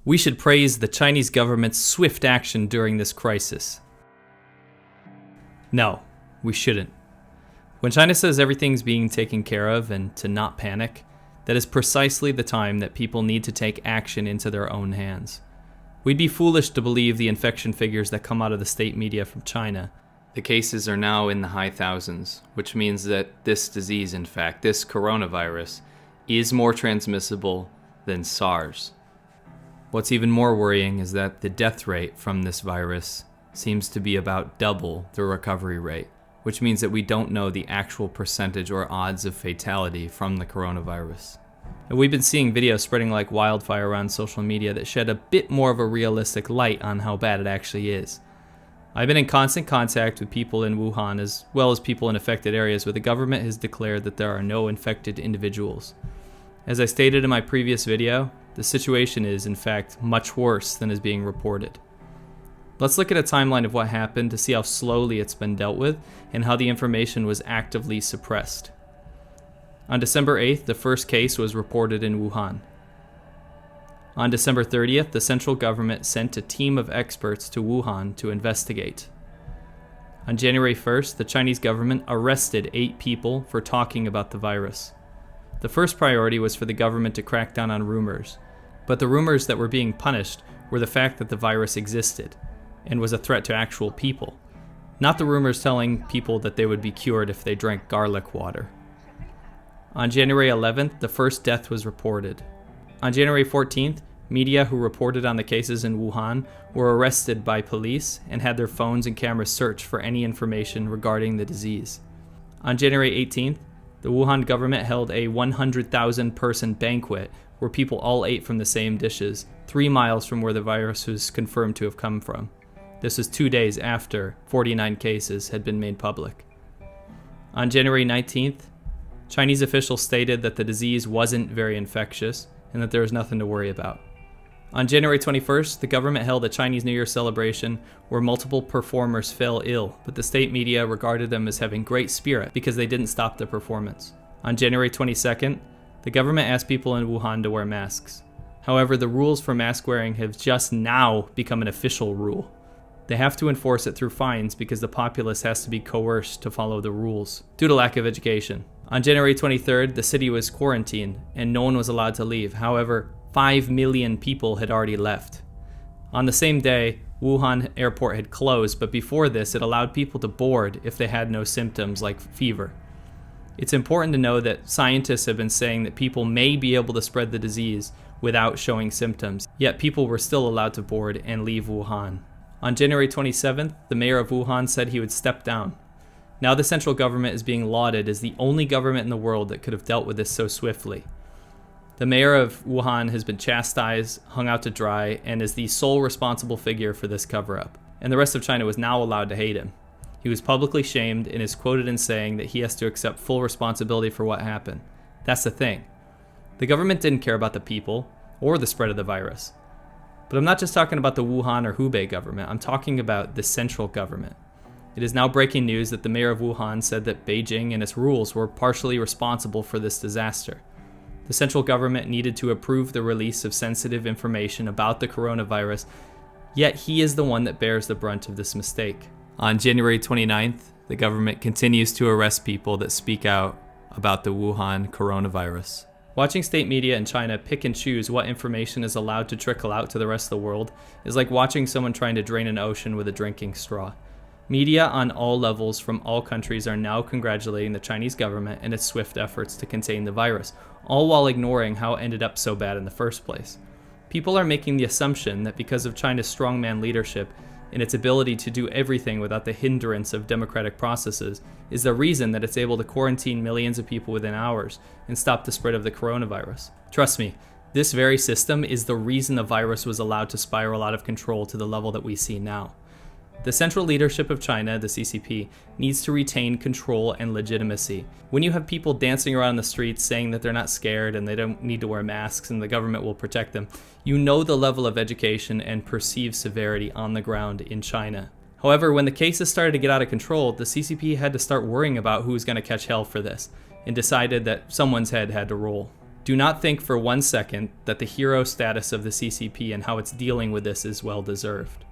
We should praise the Chinese government's swift action during this crisis. No, we shouldn't. When China says everything's being taken care of and to not panic, that is precisely the time that people need to take action into their own hands. We'd be foolish to believe the infection figures that come out of the state media from China. The cases are now in the high thousands, which means that this disease, in fact, this coronavirus, is more transmissible than SARS. What's even more worrying is that the death rate from this virus seems to be about double the recovery rate, which means that we don't know the actual percentage or odds of fatality from the coronavirus. And we've been seeing videos spreading like wildfire around social media that shed a bit more of a realistic light on how bad it actually is. I've been in constant contact with people in Wuhan as well as people in affected areas where the government has declared that there are no infected individuals. As I stated in my previous video, the situation is, in fact, much worse than is being reported. Let's look at a timeline of what happened to see how slowly it's been dealt with and how the information was actively suppressed. On December 8th, the first case was reported in Wuhan. On December 30th, the central government sent a team of experts to Wuhan to investigate. On January 1st, the Chinese government arrested 8 people for talking about the virus. The first priority was for the government to crack down on rumors, but the rumors that were being punished were the fact that the virus existed and was a threat to actual people, not the rumors telling people that they would be cured if they drank garlic water. On January 11th, the first death was reported. On January 14th, media who reported on the cases in Wuhan were arrested by police and had their phones and cameras searched for any information regarding the disease. On January 18th, the Wuhan government held a 100,000 person banquet where people all ate from the same dishes, 3 miles from where the virus was confirmed to have come from. This was 2 days after 49 cases had been made public. On January 19th, Chinese officials stated that the disease wasn't very infectious and that there was nothing to worry about. On January 21st, the government held a Chinese New Year celebration where multiple performers fell ill, but the state media regarded them as having great spirit because they didn't stop the performance. On January 22nd, the government asked people in Wuhan to wear masks. However, the rules for mask wearing have just now become an official rule. They have to enforce it through fines because the populace has to be coerced to follow the rules due to lack of education. On January 23rd, the city was quarantined and no one was allowed to leave. However, 5 million people had already left. On the same day, Wuhan airport had closed, but before this, it allowed people to board if they had no symptoms like fever. It's important to know that scientists have been saying that people may be able to spread the disease without showing symptoms, yet people were still allowed to board and leave Wuhan. On January 27th, the mayor of Wuhan said he would step down. Now the central government is being lauded as the only government in the world that could have dealt with this so swiftly. The mayor of Wuhan has been chastised, hung out to dry, and is the sole responsible figure for this cover-up. And the rest of China was now allowed to hate him. He was publicly shamed and is quoted in saying that he has to accept full responsibility for what happened. That's the thing. The government didn't care about the people or the spread of the virus. But I'm not just talking about the Wuhan or Hubei government, I'm talking about the central government. It is now breaking news that the mayor of Wuhan said that Beijing and its rules were partially responsible for this disaster. The central government needed to approve the release of sensitive information about the coronavirus, yet he is the one that bears the brunt of this mistake. On January 29th, the government continues to arrest people that speak out about the Wuhan coronavirus. Watching state media in China pick and choose what information is allowed to trickle out to the rest of the world is like watching someone trying to drain an ocean with a drinking straw. Media on all levels from all countries are now congratulating the Chinese government and its swift efforts to contain the virus, all while ignoring how it ended up so bad in the first place. People are making the assumption that because of China's strongman leadership and its ability to do everything without the hindrance of democratic processes is the reason that it's able to quarantine millions of people within hours and stop the spread of the coronavirus. Trust me, this very system is the reason the virus was allowed to spiral out of control to the level that we see now. The central leadership of China, the CCP, needs to retain control and legitimacy. When you have people dancing around the streets saying that they're not scared and they don't need to wear masks and the government will protect them, you know the level of education and perceived severity on the ground in China. However, when the cases started to get out of control, the CCP had to start worrying about who was going to catch hell for this, and decided that someone's head had to roll. Do not think for 1 second that the hero status of the CCP and how it's dealing with this is well deserved.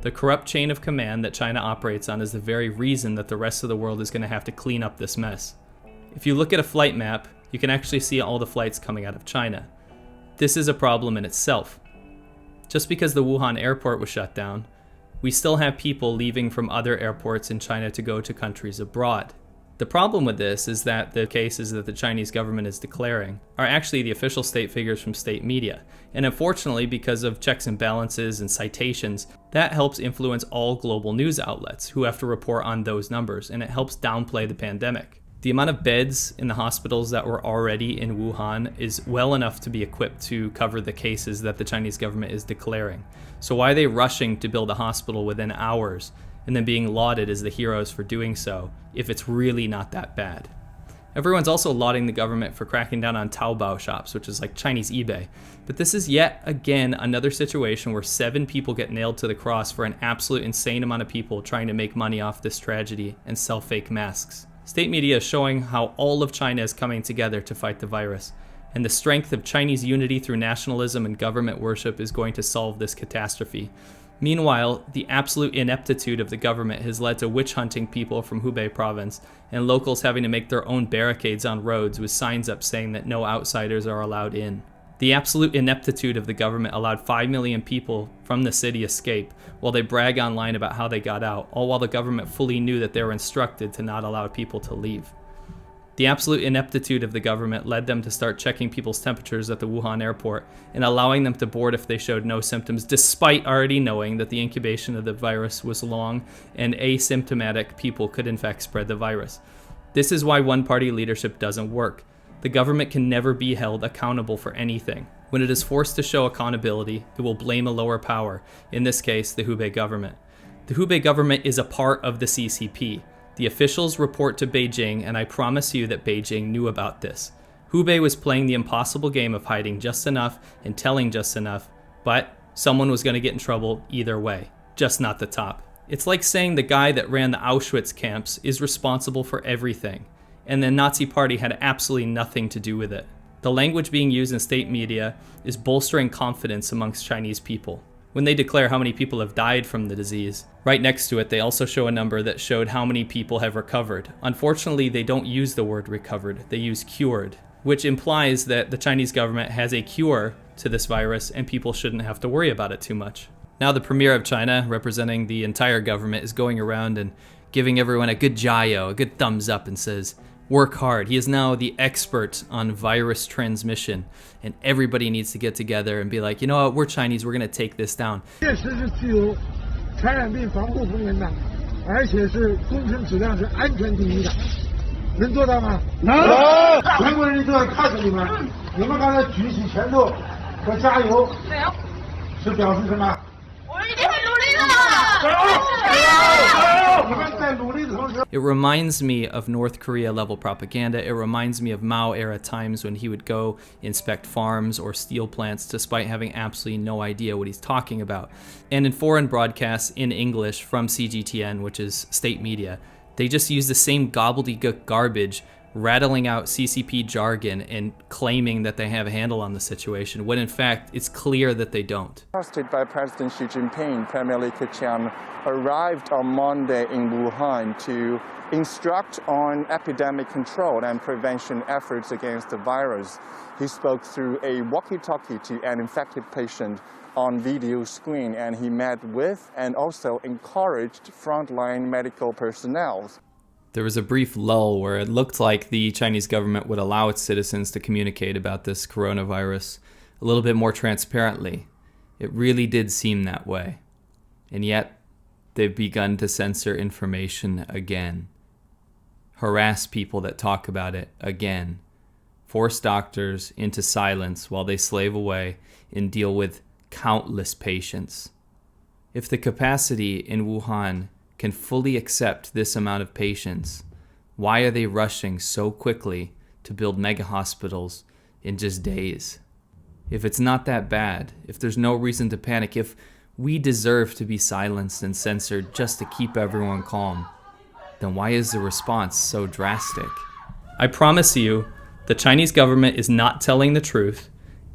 The corrupt chain of command that China operates on is the very reason that the rest of the world is going to have to clean up this mess. If you look at a flight map, you can actually see all the flights coming out of China. This is a problem in itself. Just because the Wuhan airport was shut down, we still have people leaving from other airports in China to go to countries abroad. The problem with this is that the cases that the Chinese government is declaring are actually the official state figures from state media. And unfortunately, because of checks and balances and citations, that helps influence all global news outlets who have to report on those numbers, and it helps downplay the pandemic. The amount of beds in the hospitals that were already in Wuhan is well enough to be equipped to cover the cases that the Chinese government is declaring. So why are they rushing to build a hospital within hours and then being lauded as the heroes for doing so if it's really not that bad? Everyone's also lauding the government for cracking down on Taobao shops, which is like Chinese eBay. But this is yet again another situation where 7 people get nailed to the cross for an absolute insane amount of people trying to make money off this tragedy and sell fake masks. State media is showing how all of China is coming together to fight the virus, and the strength of Chinese unity through nationalism and government worship is going to solve this catastrophe. Meanwhile, the absolute ineptitude of the government has led to witch hunting people from Hubei province, and locals having to make their own barricades on roads with signs up saying that no outsiders are allowed in. The absolute ineptitude of the government allowed 5 million people from the city escape, while they brag online about how they got out, all while the government fully knew that they were instructed to not allow people to leave. The absolute ineptitude of the government led them to start checking people's temperatures at the Wuhan airport and allowing them to board if they showed no symptoms, despite already knowing that the incubation of the virus was long and asymptomatic people could in fact spread the virus. This is why one-party leadership doesn't work. The government can never be held accountable for anything. When it is forced to show accountability, it will blame a lower power, in this case, the Hubei government. The Hubei government is a part of the CCP. The officials report to Beijing, and I promise you that Beijing knew about this. Hubei was playing the impossible game of hiding just enough and telling just enough, but someone was going to get in trouble either way, just not the top. It's like saying the guy that ran the Auschwitz camps is responsible for everything, and the Nazi party had absolutely nothing to do with it. The language being used in state media is bolstering confidence amongst Chinese people. When they declare how many people have died from the disease, right next to it they also show a number that showed how many people have recovered. Unfortunately, they don't use the word recovered, they use cured, which implies that the Chinese government has a cure to this virus and people shouldn't have to worry about it too much. Now the Premier of China, representing the entire government, is going around and giving everyone a good jiao, a good thumbs up, and says, work hard. He is now the expert on virus transmission, and everybody needs to get together and be like, you know what, we're Chinese, we're going to take this down. 确实是具有传染病防护功能的，而且是工程质量是安全第一的，能做到吗？能！全国人民都要看着你们，你们刚才举起拳头和加油，是表示什么？我们一定会努力的！加油！加油！你们在努力的同时。 It reminds me of North Korea level propaganda. It reminds me of Mao era times when he would go inspect farms or steel plants despite having absolutely no idea what he's talking about. And in foreign broadcasts in English from CGTN, which is state media, they just use the same gobbledygook garbage, rattling out CCP jargon and claiming that they have a handle on the situation, when in fact it's clear that they don't. Hosted by President Xi Jinping, Premier Li Keqiang arrived on Monday in Wuhan to instruct on epidemic control and prevention efforts against the virus. He spoke through a walkie-talkie to an infected patient on video screen, and he met with and also encouraged frontline medical personnel. There was a brief lull where it looked like the Chinese government would allow its citizens to communicate about this coronavirus a little bit more transparently. It really did seem that way. And yet, they've begun to censor information again. Harass people that talk about it again. Force doctors into silence while they slave away and deal with countless patients. If the capacity in Wuhan can fully accept this amount of patients, why are they rushing so quickly to build mega hospitals in just days? If it's not that bad, if there's no reason to panic, if we deserve to be silenced and censored just to keep everyone calm, then why is the response so drastic? I promise you The Chinese government is not telling the truth,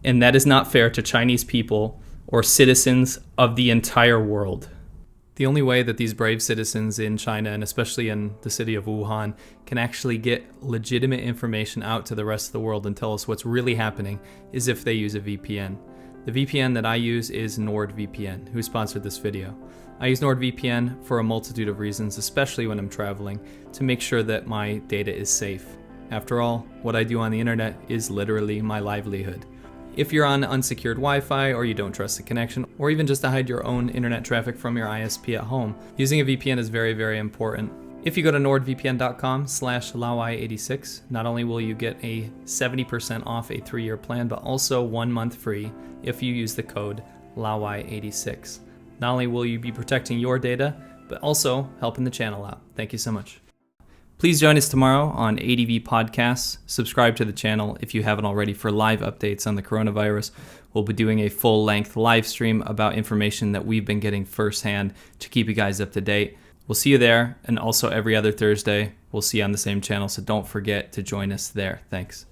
and that is not fair to Chinese people or citizens of the entire world. The only way that these brave citizens in China, and especially in the city of Wuhan, can actually get legitimate information out to the rest of the world and tell us what's really happening is if they use a VPN. The VPN that I use is NordVPN, who sponsored this video. I use NordVPN for a multitude of reasons, especially when I'm traveling, to make sure that my data is safe. After all, what I do on the internet is literally my livelihood. If you're on unsecured Wi-Fi, or you don't trust the connection, or even just to hide your own internet traffic from your ISP at home, using a VPN is very, very important. If you go to nordvpn.com/Lawai86, not only will you get a 70% off a 3-year plan, but also 1 month free if you use the code Lawai86. Not only will you be protecting your data, but also helping the channel out. Thank you so much. Please join us tomorrow on ADV Podcasts. Subscribe to the channel if you haven't already for live updates on the coronavirus. We'll be doing a full-length live stream about information that we've been getting firsthand to keep you guys up to date. We'll see you there, and also every other Thursday, we'll see you on the same channel, so don't forget to join us there. Thanks.